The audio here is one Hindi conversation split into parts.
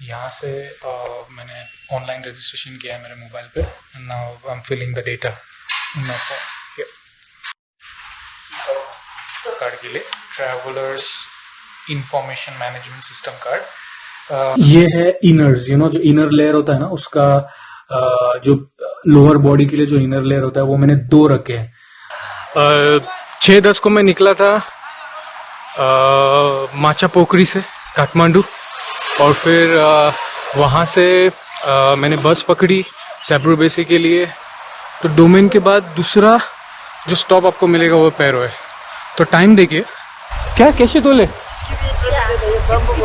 यहाँ से मैंने ऑनलाइन रजिस्ट्रेशन किया है मेरे मोबाइल पे। Now I am filling the data in my phone. Card के लिए travellers information management system card. ये है इनर्स, जो इनर लेयर होता है ना उसका, जो लोअर बॉडी के लिए जो इनर लेयर होता है वो मैंने 2 रखे हैं। 6:10 को मैं निकला था माचा पोखरी से काठमांडू, और फिर वहाँ से मैंने बस पकड़ी सैब्रू बेसी के लिए। तो डोमेन के बाद दूसरा जो स्टॉप आपको मिलेगा वो पैरो है। तो टाइम देखिए, क्या कैसे तोले?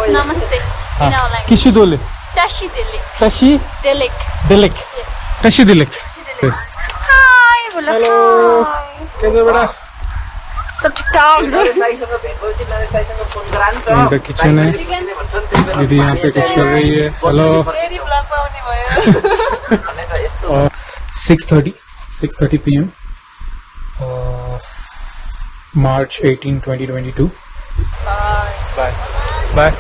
Namaste. हाँ, In our language. किसी तोले? Tashi Dilik. तशी Dilik. दिलिक, Yes. तशी दिलिक। Hi, बोलो हेलो, hi. कैसे बेटा? सब ठीक ठाक। इनका किचन है, दीदी यहाँ पे कुछ कर रही है। हेलो। और 6:30 PM March 18, 2022। Bye bye.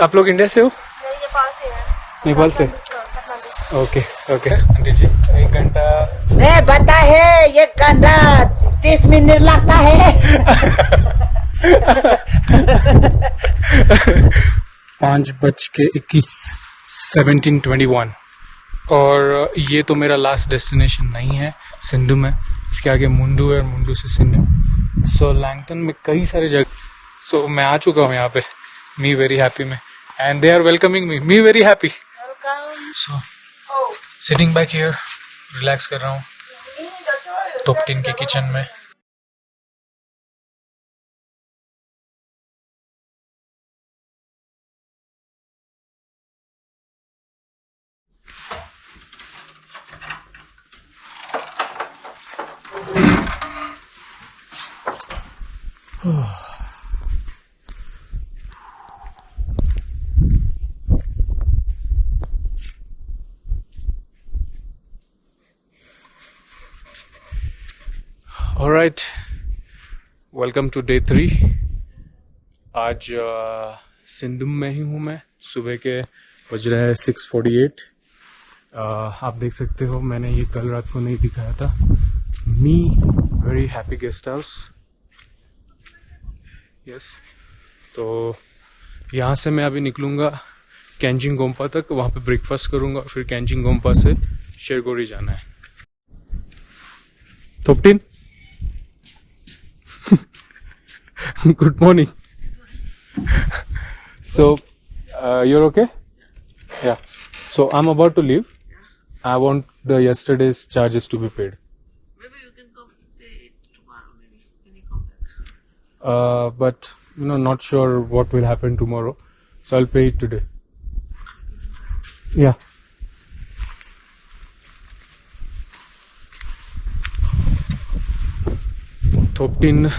आप लोग इंडिया से हो? नेपाल से है। नेपाल से? ओके ओके आंटी जी, 1 घंटा बता है 1 घंटा 30 मिनट लगता है। 5:21 17:21। और ये तो मेरा लास्ट डेस्टिनेशन नहीं है सिंधु में, इसके आगे मुंडू है और मुंडू से सिंधु। सो लैंगटन में कई सारे जगह, सो मैं आ चुका हूँ यहाँ पे। मी वेरी हैप्पी में, and they are welcoming me very happy. So sitting back here, relax कर रहा हूँ टॉप-10 के किचन में। Alright, welcome to day 3। आज सिंधु में ही हूँ मैं। सुबह के बज रहे हैं 6:48। आप देख सकते हो, मैंने ये कल रात को नहीं दिखाया था। मी very happy guest house. Yes, तो यहाँ से मैं अभी निकलूँगा कैंजिंग गोम्पा तक, वहाँ पे ब्रेकफास्ट करूँगा, फिर कैंजिंग गोम्पा से शेरगोरी जाना है। टॉप-10 Good morning. So, you're okay? Yeah. So, I'm about to leave. I want the yesterday's charges to be paid. Maybe you can come tomorrow, maybe when you come back. But, not sure what will happen tomorrow. So, I'll pay it today. Yeah. टॉप-10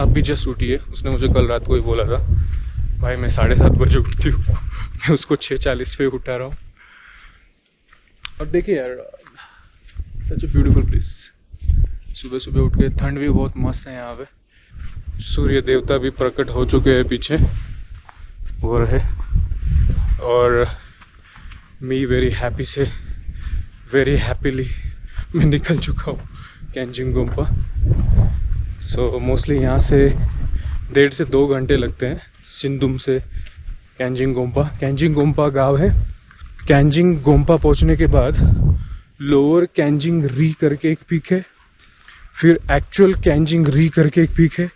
अभी जस्ट उठी है। उसने मुझे कल रात को ही बोला था, भाई मैं 7:30 बजे उठती हूँ, मैं उसको 6:40 पे उठा रहा हूँ। और देखिए यार, सच ए ब्यूटीफुल प्लेस। सुबह सुबह उठ के, ठंड भी बहुत मस्त है यहाँ पे। सूर्य देवता भी प्रकट हो चुके हैं पीछे, वो रहे। और मी वेरी हैप्पी से, वेरी हैप्पीली मैं निकल चुका हूँ कैंजिंग गोम्पा। सो मोस्टली यहाँ से 1.5 से 2 घंटे लगते हैं सिंधुम से कैंजिंग गोम्पा। कैंजिंग गोम्पा गाँव है। कैंजिंग गोम्पा पहुँचने के बाद लोअर कैंजिंग री करके एक पीक है, फिर एक्चुअल कैंजिंग री करके एक पीक है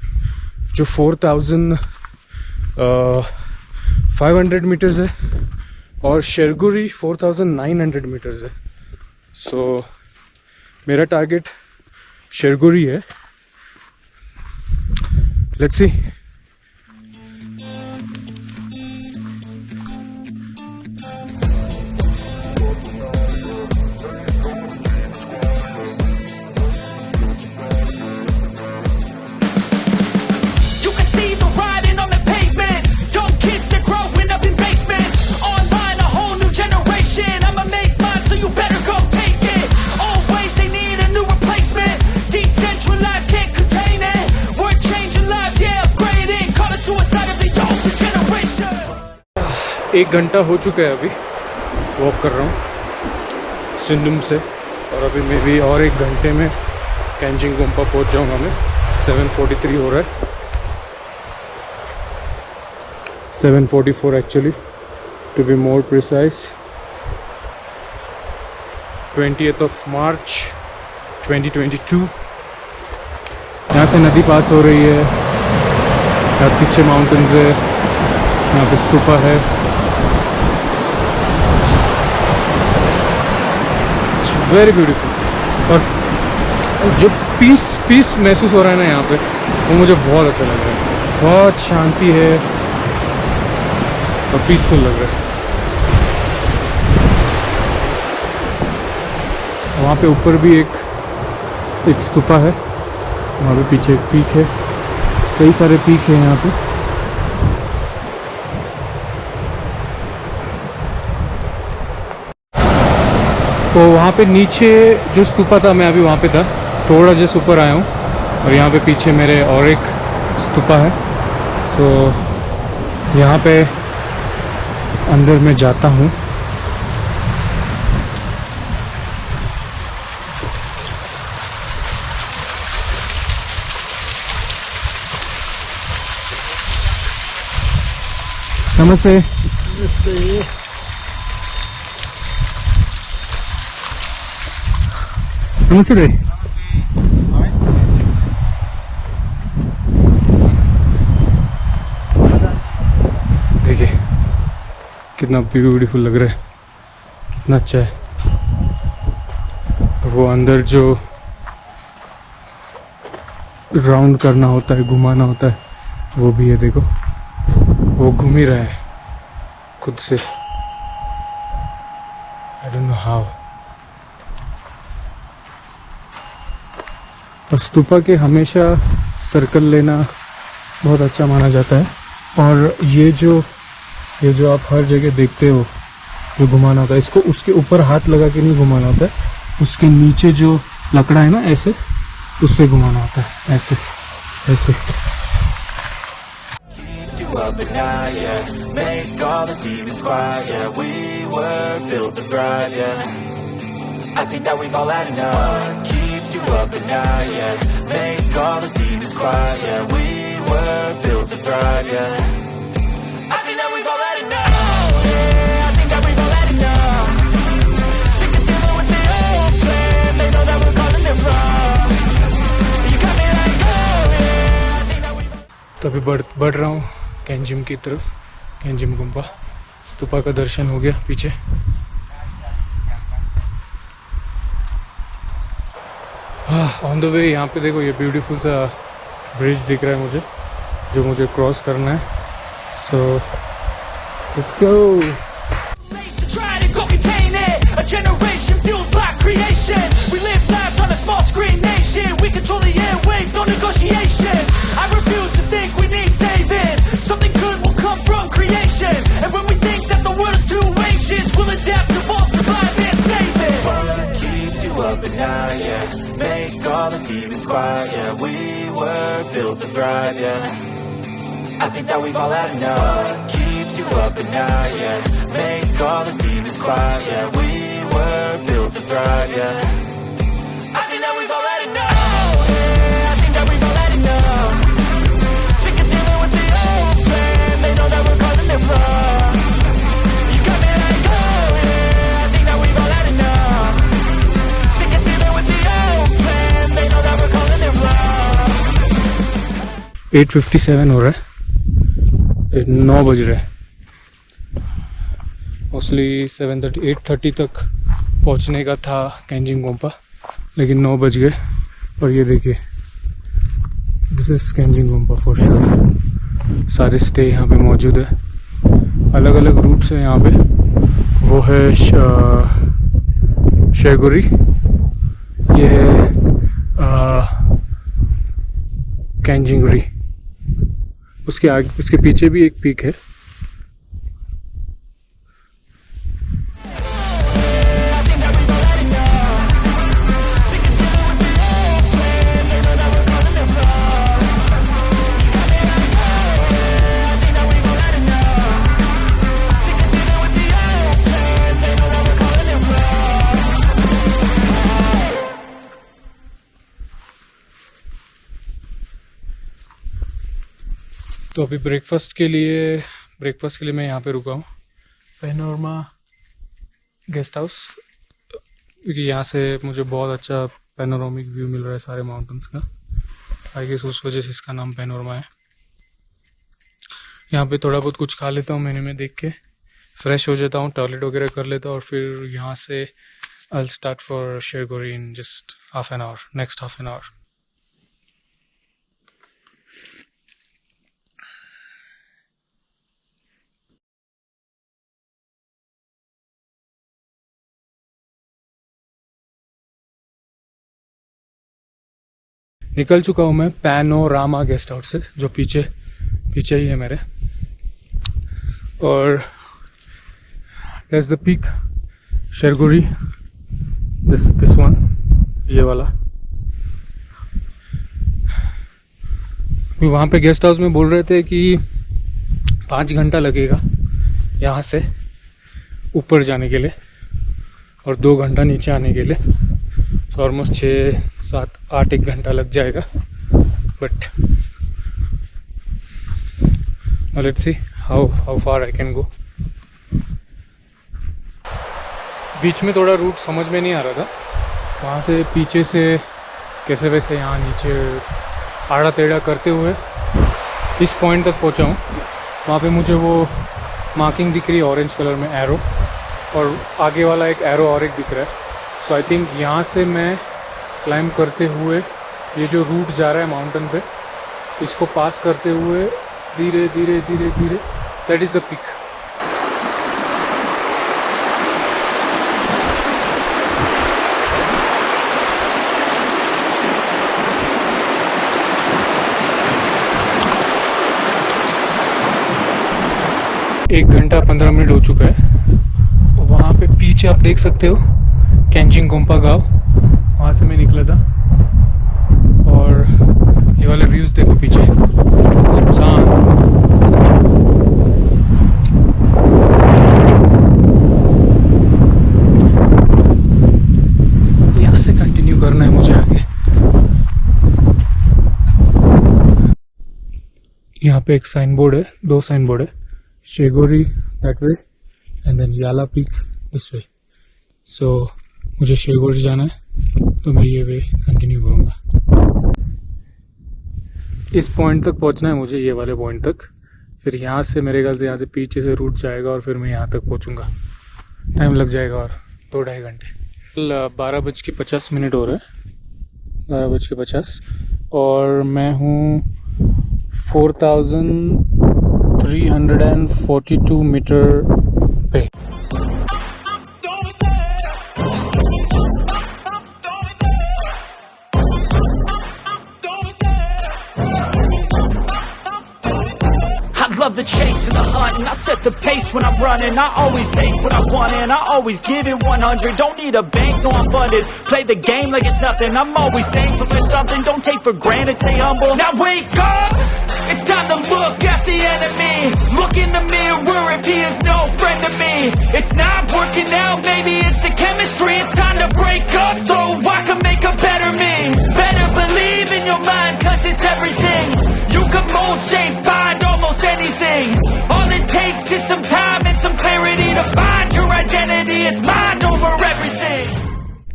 जो 4,500 मीटर्स है, और शेरगुरी 4,900 मीटर्स है। सो मेरा टारगेट शेरगुरी है। Let's see. Can't contain it. We're changing lives, yeah. 1 घंटा हो चुका है अभी वॉक कर रहा हूँ सिंडम से, और अभी मैं भी और 1 घंटे में कैंजिंग गोम्पा पहुँच जाऊँगा मैं। 7:43 हो रहा है, 7:44 actually to be more precise. 20th March 2022। यहाँ से नदी पास हो रही है, यहाँ पीछे माउंटेन्स है, यहाँ पे स्तूपा है। Very beautiful. और जो पीस महसूस हो रहा है ना यहाँ पे, वो मुझे बहुत अच्छा लग रहा है। बहुत शांति है और पीसफुल लग रहा है। वहाँ पे ऊपर भी एक स्तूपा है, वहाँ पे पीछे एक पीक है, कई सारे पीक है यहाँ पे। तो वहाँ पे नीचे जो स्तूपा था, मैं अभी वहाँ पे था, थोड़ा जैसे ऊपर आया हूँ, और यहाँ पे पीछे मेरे और एक स्तूपा है। सो यहाँ पे अंदर मैं जाता हूँ। नमस्ते। नमस्ते भाई। देखिए कितना ब्यूटीफुल लग रहा है, कितना अच्छा है। वो अंदर जो राउंड करना होता है, घुमाना होता है, वो भी है। देखो वो घूम ही रहा है खुद से। I don't know how. और स्तूपा के हमेशा सर्कल लेना बहुत अच्छा माना जाता है। और ये जो आप हर जगह देखते हो जो घुमाना होता है, इसको उसके ऊपर हाथ लगा के नहीं घुमाना होता है, उसके नीचे जो लकड़ा है ना, ऐसे उससे घुमाना होता है, ऐसे ऐसे। Up at night, yeah. Make all the demons quiet, yeah. We were built to thrive, yeah. I think that we've all had enough. Keeps you up at night, yeah. Make all the demons quiet, yeah. We were built to thrive, yeah. I think that we've all had enough, yeah. I think that we've all had enough. Sick of dealing with the old plan. They know that we're calling it wrong. You got me like, oh yeah. I think that we've. तो अभी बढ़ रहा हूँ कैंजिम की तरफ, कैंजिम गुम्पा। स्तूपा का दर्शन हो गया पीछे। ऑन द वे यहाँ पे देखो ये ब्यूटीफुल सा ब्रिज दिख रहा है मुझे, जो मुझे क्रॉस करना है। So let's go. A generation fueled by creation. We live lives on a small screen nation. We control the airwaves, no negotiation. I refuse to think we need saving. Something good will come from creation. And when we think that the world is too anxious, we'll adapt, evolve, survive, and save it. What keeps you up at night, yeah. Make all the demons quiet, yeah. We were built to thrive, yeah. I think that we've all had enough. Keeps you up at night, yeah. Make all the demons quiet, yeah. We were built to thrive, yeah. I think that we've all had enough, yeah. I think that we've all had enough. Sick of dealing with the old plan. They know that we're calling it wrong. You got me like, oh yeah. I think that we've all had enough. Sick of dealing with the old plan. They know that we're calling it wrong. 8:57 हो रहा है, 9 बज रहे हैं। मोस्टली 7:30 8:30 तक पहुंचने का था कैंजिंग गोम्पा, लेकिन 9 बज गए। और ये देखिए, this is Kyanjin Gompa for sure. सारे स्टे यहाँ पे मौजूद है, अलग अलग रूट्स हैं यहाँ पे। वो है शेगुरी, ये है कैंजिंगरी, उसके आगे उसके पीछे भी एक पीक है। तो अभी ब्रेकफास्ट के लिए मैं यहाँ पे रुका हूँ, पैनोरमा गेस्ट हाउस, क्योंकि यहाँ से मुझे बहुत अच्छा पैनोरामिक व्यू मिल रहा है सारे माउंटेन्स का। आई गेस उस वजह से इसका नाम पैनोरमा है। यहाँ पे थोड़ा बहुत कुछ खा लेता हूँ मेन्यू में देख के, फ्रेश हो जाता हूँ, टॉयलेट वगैरह कर लेता हूँ, और फिर यहाँ से I will start for Tserko Ri in just half an hour, next half an hour. निकल चुका हूँ मैं पैनोरामा गेस्ट हाउस से, जो पीछे ही है मेरे, और that's the peak Tserko Ri, this one, ये वाला। वहाँ पे गेस्ट हाउस में बोल रहे थे कि 5 घंटा लगेगा यहाँ से ऊपर जाने के लिए और 2 घंटा नीचे आने के लिए, तो ऑलमोस्ट 6, 7, 8 1 घंटा लग जाएगा। But let's see how far I can go. बीच में थोड़ा रूट समझ में नहीं आ रहा था, वहाँ से पीछे से कैसे वैसे यहाँ नीचे आड़ा टेढ़ा करते हुए इस पॉइंट तक पहुँचा हूँ। वहाँ पे मुझे वो मार्किंग दिख रही है ऑरेंज कलर में, एरो, और आगे वाला एक एरो और एक दिख रहा है। सो आई थिंक यहाँ से मैं क्लाइंब करते हुए ये जो रूट जा रहा है माउंटेन पे, इसको पास करते हुए धीरे धीरे धीरे धीरे, दैट इज़ द पीक। एक घंटा 15 मिनट हो चुका है। वहाँ पे पीछे आप देख सकते हो कैंचिंग गोम्पा गाँव, वहाँ से मैं निकला था, और ये वाले व्यूज़ देखो पीछे, सुनसान। यहाँ से कंटिन्यू करना है मुझे आगे। यहाँ पे एक साइन बोर्ड है, 2 साइन बोर्ड है, शेरगोरी दैट वे एंड देन याला पीक दिस वे। सो मुझे शेरगोरी जाना है, तो मैं ये वे कंटिन्यू करूँगा। इस पॉइंट तक पहुँचना है मुझे, ये वाले पॉइंट तक, फिर यहाँ से मेरे ख्याल से यहाँ से पीछे से रूट जाएगा और फिर मैं यहाँ तक पहुँचूँगा। टाइम लग जाएगा और 2-2.5 घंटे। 12:50 हो रहा है, 12:50, और मैं हूँ 4342 मीटर पे। Love the chase and the hunt, and I set the pace when I'm running. I always take what I want and I always give it 100. Don't need a bank, no I'm funded. Play the game like it's nothing. I'm always thankful for something. Don't take for granted, stay humble. Now wake up, it's time to look at the enemy. Look in the mirror if he is no friend to me. It's not working out, maybe it's the chemistry. It's time to break up so I can make a better me. Better believe in your mind, cause it's everything. You can mold, shape, find almost anything. All it takes is some time and some clarity to find your identity. It's mind over everything.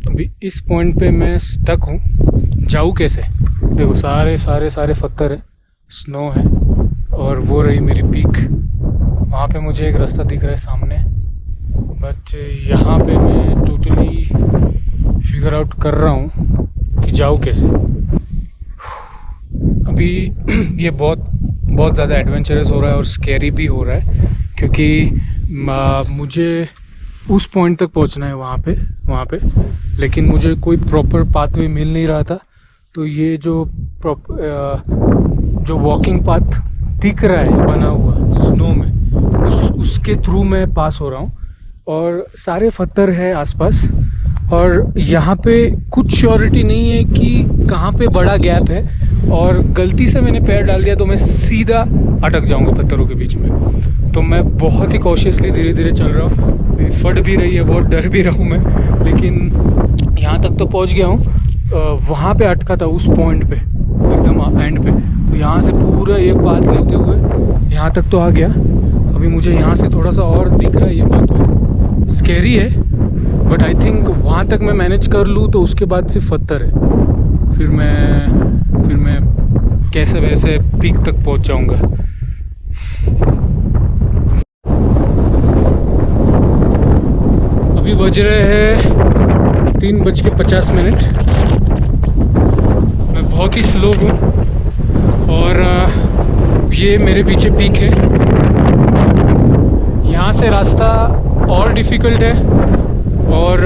अभी इस पॉइंट पे मैं स्टक हूँ, जाऊँ कैसे? देखो सारे पत्थर है, स्नो है, और वो रही मेरी पीक। वहाँ पे मुझे एक रास्ता दिख रहा है सामने, बट यहाँ पे मैं टोटली फिगर आउट कर रहा हूँ कि जाऊँ कैसे। अभी ये बहुत ज़्यादा एडवेंचरस हो रहा है और स्कैरी भी हो रहा है, क्योंकि मुझे उस पॉइंट तक पहुंचना है वहाँ पे, लेकिन मुझे कोई प्रॉपर पाथवे मिल नहीं रहा था। तो ये जो वॉकिंग पाथ दिख रहा है बना हुआ स्नो में, उसके थ्रू मैं पास हो रहा हूँ, और सारे पत्थर है आसपास, और यहाँ पे कुछ श्योरिटी नहीं है कि कहाँ पे बड़ा गैप है, और गलती से मैंने पैर डाल दिया तो मैं सीधा अटक जाऊंगा पत्थरों के बीच में। तो मैं बहुत ही कॉशियसली धीरे धीरे चल रहा हूँ, मेरी फट भी रही है, बहुत डर भी रहा हूँ मैं, लेकिन यहाँ तक तो पहुँच गया हूँ। वहाँ पे अटका था उस पॉइंट पे, एकदम एंड पे। तो यहाँ से पूरा ये पाथ लेते हुए यहाँ तक तो आ गया। अभी मुझे यहाँ से थोड़ा सा और दिख रहा है ये पाथ, स्कैरी है बट आई थिंक वहाँ तक मैं मैनेज कर लूँ तो उसके बाद सिर्फ पत्थर है, फिर मैं कैसे वैसे पीक तक पहुँच जाऊँगा। अभी बज रहे हैं 3:50। मैं बहुत ही स्लो हूँ और ये मेरे पीछे पीक है। यहाँ से रास्ता और डिफ़िकल्ट है और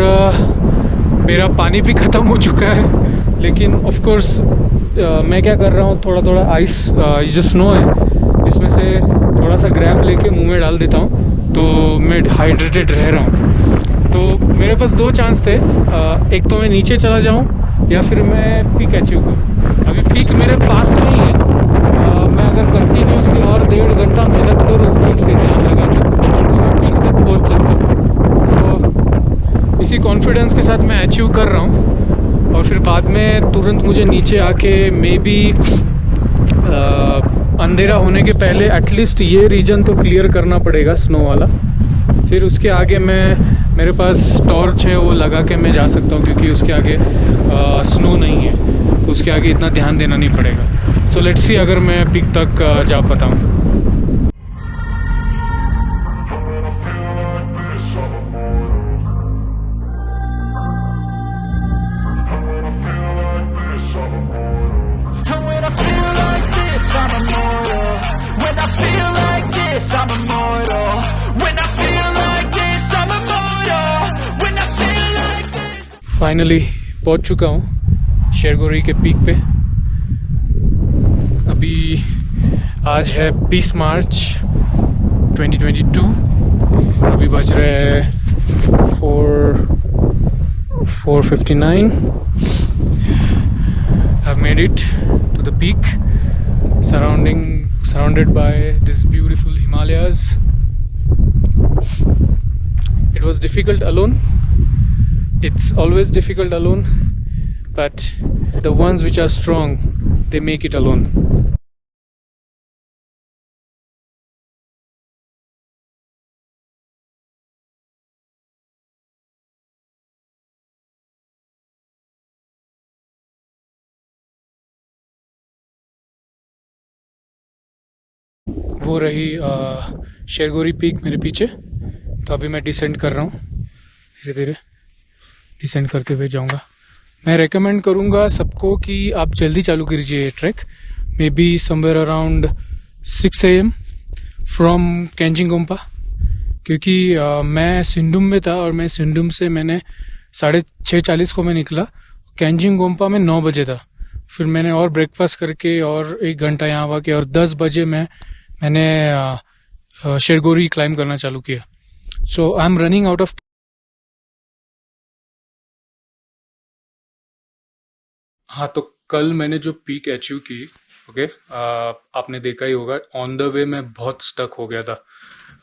मेरा पानी भी ख़त्म हो चुका है, लेकिन ऑफ कोर्स मैं क्या कर रहा हूँ, थोड़ा आइस जो स्नो है इसमें से थोड़ा सा ग्रैब लेके मुंह में डाल देता हूँ तो मैं हाइड्रेटेड रह रहा हूँ। तो मेरे पास दो चांस थे, एक तो मैं नीचे चला जाऊँ या फिर मैं पीक अचीव करूँ। अभी पीक मेरे पास नहीं है, मैं अगर कंटिन्यूसली और 1.5 घंटा मेहनत करूँ पीक से ध्यान लगा के तो मैं पीक तक पहुँच सकता हूँ। तो इसी कॉन्फिडेंस के साथ मैं अचीव कर रहा हूँ और फिर बाद में तुरंत मुझे नीचे आके मे बी अंधेरा होने के पहले एटलीस्ट ये रीजन तो क्लियर करना पड़ेगा स्नो वाला। फिर उसके आगे मेरे पास टॉर्च है, वो लगा के मैं जा सकता हूँ क्योंकि उसके आगे स्नो नहीं है तो उसके आगे इतना ध्यान देना नहीं पड़ेगा। सो लेट्स सी अगर मैं पीक तक जा पाता हूँ। फाइनली पहुंच चुका हूँ शेरगोरी के पीक पे। अभी आज है 20 मार्च 2022। अभी बज रहे हैं 4:59। I've made it to the peak, surrounded by this beautiful Himalayas. It was difficult alone. It's always difficult alone, but the ones which are strong, they make it alone. वो रही शेरगोरी पीक मेरे पीछे। तो अभी मैं डिसेंड कर रहा हूँ, धीरे धीरे डिसेंड करते हुए जाऊँगा। मैं रेकमेंड करूँगा सबको कि आप जल्दी चालू कीजिए ये track, maybe somewhere around 6 AM from Kyanjin Gompa, क्योंकि मैं सिंडुम में था और मैं सिंडुम से मैंने 6:40 को मैं निकला, कैंजिंगोम्पा में 9 बजे था। फिर मैंने और ब्रेकफास्ट करके और 1 घंटा यहाँ आके और 10 बजे मैंने शेरगोरी क्लाइम करना चालू किया। So I am running out of. हाँ, तो कल मैंने जो पीक अचीव की, ओके, आपने देखा ही होगा ऑन द वे मैं बहुत स्टक हो गया था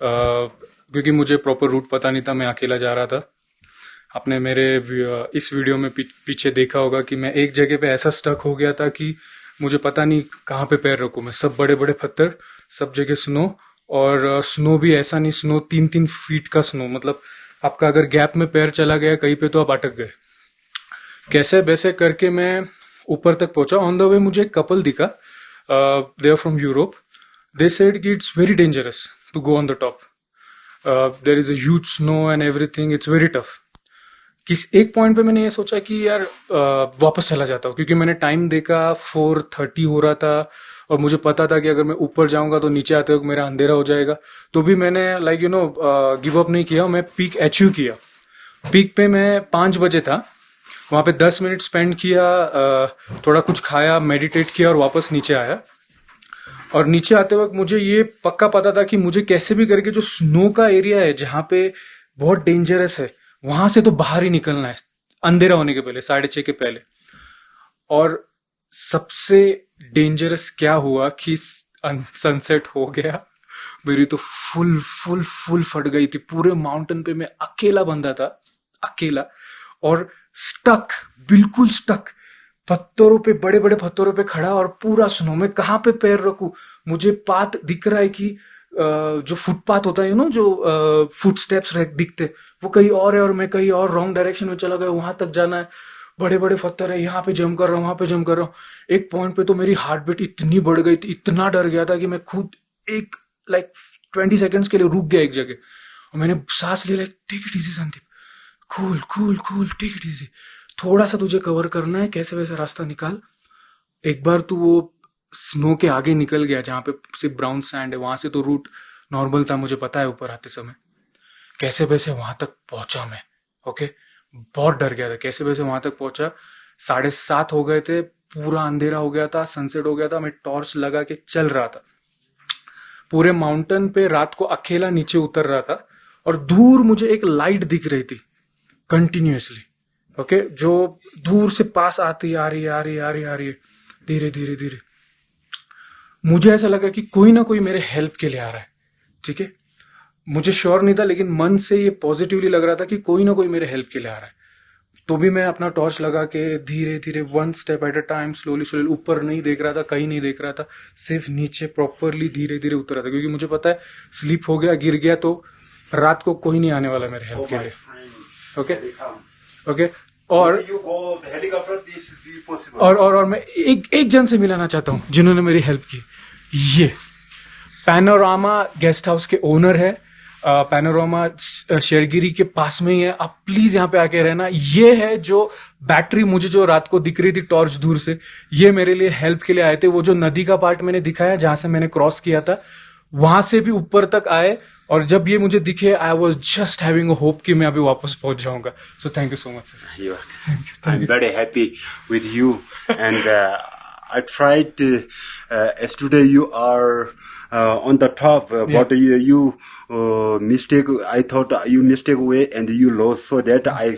क्योंकि मुझे प्रॉपर रूट पता नहीं था, मैं अकेला जा रहा था। आपने मेरे इस वीडियो में पीछे देखा होगा कि मैं एक जगह पे ऐसा स्टक हो गया था कि मुझे पता नहीं कहाँ पे पैर रखूँ मैं। सब बड़े बड़े पत्थर, सब जगह स्नो, और स्नो भी ऐसा नहीं स्नो 3-3 फीट का स्नो, मतलब आपका अगर गैप में पैर चला गया कहीं पे तो आप अटक गए। कैसे वैसे करके मैं ऊपर तक पहुंचा। ऑन द वे मुझे एक कपल दिखा, they are from Europe. They said कि it's very dangerous to go on the top, there is a huge snow and everything, it's very tough. एक पॉइंट पे मैंने ये सोचा कि यार वापस चला जाता हूँ, क्योंकि मैंने टाइम देखा 4:30 हो रहा था और मुझे पता था कि अगर मैं ऊपर जाऊंगा तो नीचे आते वक्त मेरा अंधेरा हो जाएगा। तो भी मैंने गिव अप नहीं किया, मैं पीक अचीव किया। पीक पे मैं 5 बजे था, वहां पे 10 मिनट स्पेंड किया, थोड़ा कुछ खाया, मेडिटेट किया और वापस नीचे आया। और नीचे आते वक्त मुझे ये पक्का पता था कि मुझे कैसे भी करके जो स्नो का एरिया है जहाँ पे बहुत डेंजरस है, वहां से तो बाहर ही निकलना है अंधेरा होने के पहले, 6:30 के पहले। और सबसे डेंजरस क्या हुआ कि सनसेट हो गया, मेरी तो फुल फट गई थी। पूरे माउंटेन पे मैं अकेला बंदा था, अकेला, और स्टक, बिल्कुल स्टक। पत्थरों पे, बड़े बड़े पत्थरों पे खड़ा और पूरा स्नो में कहाँ पे पैर रखूं। मुझे पाथ दिख रहा है कि जो फुटपाथ होता है जो फुट स्टेप्स दिखते वो कहीं और है और मैं कहीं और रॉन्ग डायरेक्शन में चला गया, वहां तक जाना है, बड़े बड़े पत्थर है, यहाँ पे जंप कर रहा हूँ, वहां पे जंप कर रहा हूँ। एक पॉइंट पे तो मेरी हार्ट बीट इतनी बढ़ गई थी, इतना डर गया था कि मैं खुद एक 20 सेकंड्स के लिए रुक गया एक जगह और मैंने सांस लिया, take it easy Sandeep, cool cool cool, take it easy, थोड़ा सा तुझे कवर करना है, कैसे वैसे रास्ता निकाल। एक बार तू वो स्नो के आगे निकल गया जहां पे सिर्फ ब्राउन सैंड है, वहां से तो रूट नॉर्मल था, मुझे पता है ऊपर आते समय। कैसे वैसे वहां तक पहुंचा मैं, ओके। बहुत डर गया था, कैसे वैसे वहां तक पहुंचा। 7:30 हो गए थे, पूरा अंधेरा हो गया था, सनसेट हो गया था, मैं टॉर्च लगा के चल रहा था पूरे माउंटेन पे, रात को अकेला नीचे उतर रहा था और दूर मुझे एक लाइट दिख रही थी कंटिन्यूअसली, ओके, जो दूर से पास आती आ रही है धीरे धीरे धीरे। मुझे ऐसा लगा कि कोई ना कोई मेरे हेल्प के लिए आ रहा है, ठीक है। मुझे श्योर नहीं था लेकिन मन से ये पॉजिटिवली लग रहा था कि कोई ना कोई मेरे हेल्प के लिए आ रहा है। तो भी मैं अपना टॉर्च लगा के धीरे धीरे, one step at a time, slowly slowly, ऊपर नहीं देख रहा था, कहीं नहीं देख रहा था, सिर्फ नीचे प्रॉपरली धीरे धीरे उतर रहा था, क्योंकि मुझे पता है स्लिप हो गया, गिर गया तो रात को कोई नहीं आने वाला मेरे हेल्प के लिए, ओके ओके। और मैं एक जन से मिलाना चाहता हूँ जिन्होंने मेरी हेल्प की। ये पैनोरामा गेस्ट हाउस के ओनर है, पैनोरामा शेरगिरी के पास में ही है, आप प्लीज यहाँ पे आके रहना। ये है जो बैटरी मुझे जो रात को दिख रही थी टॉर्च दूर से, ये मेरे लिए हेल्प के लिए आए थे। वो जो नदी का पार्ट मैंने दिखाया जहां से मैंने क्रॉस किया था, वहां से भी ऊपर तक आए और जब ये मुझे दिखे, I was just having a hope कि मैं अभी वापस पहुंच जाऊंगा। So thank you so much sir. I'm very happy with you, and I tried. Yesterday you are on the top, but you mistake. I thought you mistake way and you lost, so that I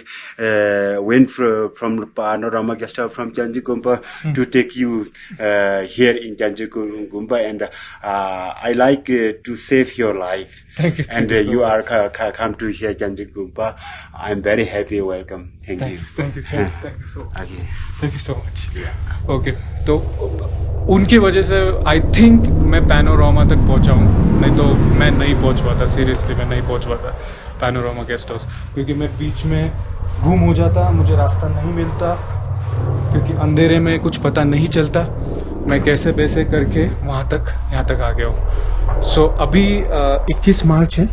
went from Panorama Guest House from Janjigumpa to take you here in Janjigumpa, and I like to save your life. Thank you. And you are come to here Janjigumpa. I'm very happy. Welcome. Thank you. Thank you so much. Okay. Thank you so much. Okay, तो उनकी वजह से आई थिंक मैं पैनोरामा तक पहुंचा हूँ, नहीं तो मैं नहीं पहुंच पाता, सीरियसली मैं नहीं पहुंच पाता पैनोरामा गेस्ट हाउस, क्योंकि मैं बीच में गुम हो जाता, मुझे रास्ता नहीं मिलता, क्योंकि अंधेरे में कुछ पता नहीं चलता। मैं कैसे वैसे करके वहाँ तक यहाँ तक आ गया हूँ। सो अभी 21 मार्च है,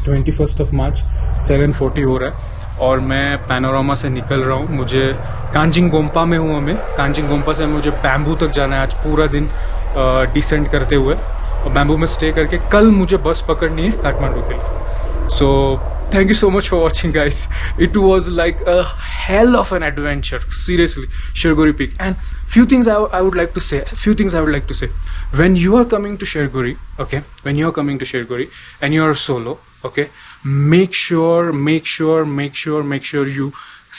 21 मार्च 7:40 हो रहा है और मैं पैनोरामा से निकल रहा हूँ। मुझे कांजिंगोम्पा में हूँ, हमें कांजिंगोम्पा से मुझे बैम्बू तक जाना है आज पूरा दिन डिसेंड करते हुए, और बैम्बू में स्टे करके कल मुझे बस पकड़नी है काठमांडू के लिए। सो thank you so much for watching, guys. It was like a hell of an adventure, seriously, Sherguri Peak. And few things I would like to say. When you are coming to Sherguri, okay, when you are coming to Sherguri and you are solo, okay, make sure you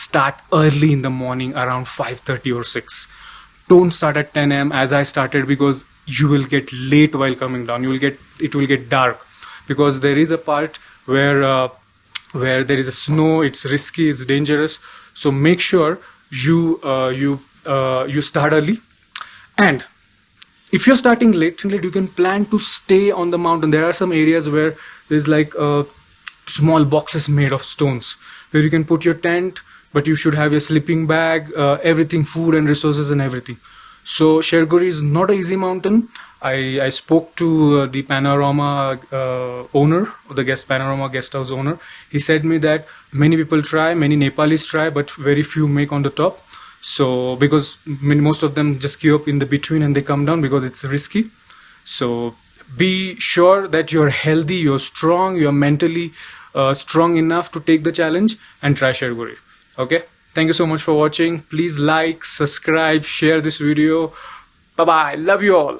start early in the morning around 5:30 or 6. Don't start at 10 a.m. as I started, because you will get late while coming down. It will get dark, because there is a part where there is a snow. It's risky, it's dangerous. So make sure you start early. And if you're starting late, you can plan to stay on the mountain. There are some areas where there's like small boxes made of stones where you can put your tent, but you should have your sleeping bag, everything, food and resources and everything. So Sherguri is not an easy mountain. I spoke to the Panorama owner, the Panorama guest house owner. He said me that many people try, many Nepalis try, but very few make on the top. So because most of them just give up in the between and they come down because it's risky. So be sure that you're healthy, you're strong, you're mentally strong enough to take the challenge and try Sherguri. Okay, thank you so much for watching. Please like, subscribe, share this video. Bye bye, love you all.